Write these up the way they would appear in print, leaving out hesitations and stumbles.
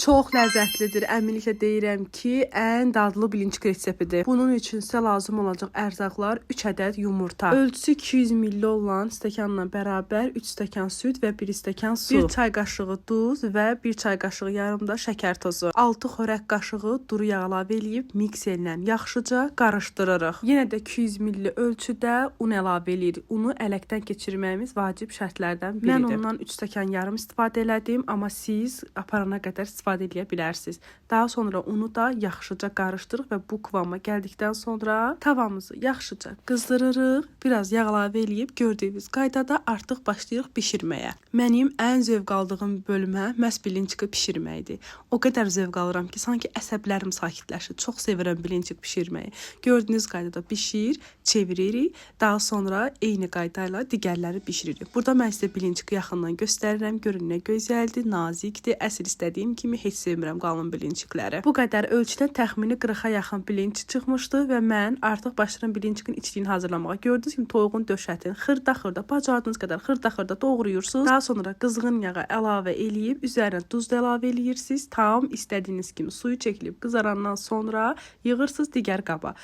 Çox ləzzətlidir. Əminliklə deyirəm ki, ən dadlı bilinçik reseptidir. Bunun üçün sizə lazım olacaq ərzaqlar 3 ədəd yumurta. Ölçüsü 200 ml olan stəkanla bərabər 3 stəkan süd və 1 stəkan su. 1 çay qaşığı duz və 1 çay qaşığı yarım da şəkər tozu. 6 xörək qaşığı duru yağ əlavə edib mikserlə yaxşıca qarışdırırıq. Yenə də 200 ml ölçüdə un əlavə edirik. Unu ələkdən keçirməyimiz vacib şərtlərdən biridir. Mən ondan 3 stəkan yarım istifadə elədim, amma siz aparana qədər istifadə edə bilərsiniz. Daha sonra unu da yaxşıca qarışdırırıq və bu kıvama gəldikdən sonra tavamızı yaxşıca qızdırırıq. Biraz yağ əlavə edib gördüyünüz qaydada artıq başlayırıq bişirməyə. Mənim ən zövq aldığım bölmə məhz bilinçiki bişirməkdir. O qədər zövq alıram ki, sanki əsəblərim sakitləşir. Çox sevirəm bilinçik bişirməyi. Gördüyünüz qaydada bişir, çeviririk. Daha sonra eyni qaydayla digərləri bişiririk. Burada mən sizə bilinçiki yaxından göstərirəm. Görün nə gözəldir, nazikdir. Əsl istədiyim kimi heç sevmirəm qalın bilinçikləri. Bu qədər ölçüdən təxmini 40-a yaxın bilinçik çıxmışdı və mən artıq başlayıram bilinçikin içliyini hazırlamağa. Gördüyünüz kimi toyuğun döşətin xırda-xırda, bacardığınız qədər xırda-xırda doğrayırsınız. Daha sonra qızğın yağa əlavə eləyib, üzərinə duz da əlavə eləyirsiniz. Tam istədiyiniz kimi suyu çəkilib qızarandan sonra yığırsınız digər qaba.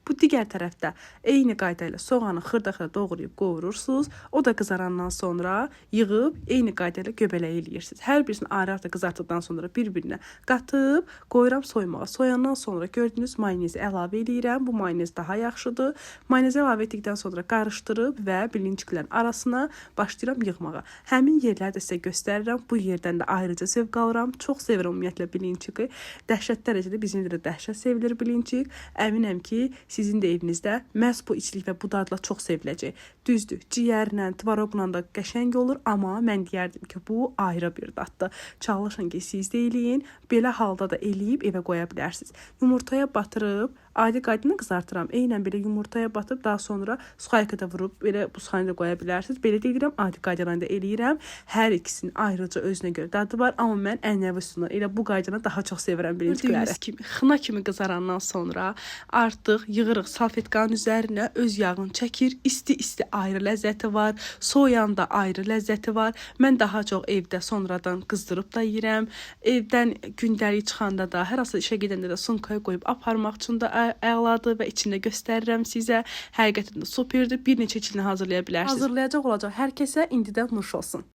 Bu digər tərəfdə eyni qayda ilə soğanı xırda-xırda doğrayıb qovurursunuz. O da qızarandan sonra yığıb eyni qayda ilə göbələk eləyirsiniz. Hər birisini ayrı-ayrı qızartdıqdan sonra bir-birinə qatıb qoyuram soymağa. Soyandan sonra gördüyünüz mayonezi əlavə eləyirəm. Bu mayonez daha yaxşıdır. Mayonezi əlavə etdikdən sonra qarışdırıb və bilinçiklərin arasına başlayıram yığmağa. Həmin yerləri də sizə göstərirəm. Bu yerdən də ayrıca zövq alıram. Çox sevirəm ümumiyyətlə bilinçiki. Dəhşət dərəcədə bizim də dəhşət sevilir bilinçik. Əminəm ki, sizin də evinizdə məhz bu içlik və bu dadla çox seviləcək. Düzdür, ciyərlə, tvaroqla da qəşəng olur, amma mən deyərdim ki, bu ayrı bir daddır. Çalışın ki, siz də eləyin. Belə halda da eləyib evə qoya bilərsiniz. Yumurtaya batırıb, adi qaydını qızartıram. Eynən belə yumurtaya batıb, daha sonra suxaykada vurub, belə bu suxayını da qoya bilərsiniz. Belə deyirəm, adi qaydalarını da eləyirəm. Hər ikisinin ayrıca özünə görə dadı var, amma mən ənəvi üsulunu elə bu qaydana daha çox sevirəm bilinçikləri. Gördüyünüz kimi, xına kimi qızarandan sonra artıq yığırıq salfetkanın üzərinə, öz yağını çəkir. İsti-isti ayrı ləzzəti var, soyanda ayrı ləzzəti var. Mən daha çox evdə sonradan qızdırıb da yeyirəm. Evdən gündəlik çıxanda da, hər hansı işə gedəndə də sumkaya qoyub aparmaq üçün də əladır və içində göstərirəm sizə. Həqiqətən də superdir. Bir neçə içini hazırlaya bilərsiniz. Hazırlayacaq olacaq hər kəsə indidən nuş olsun.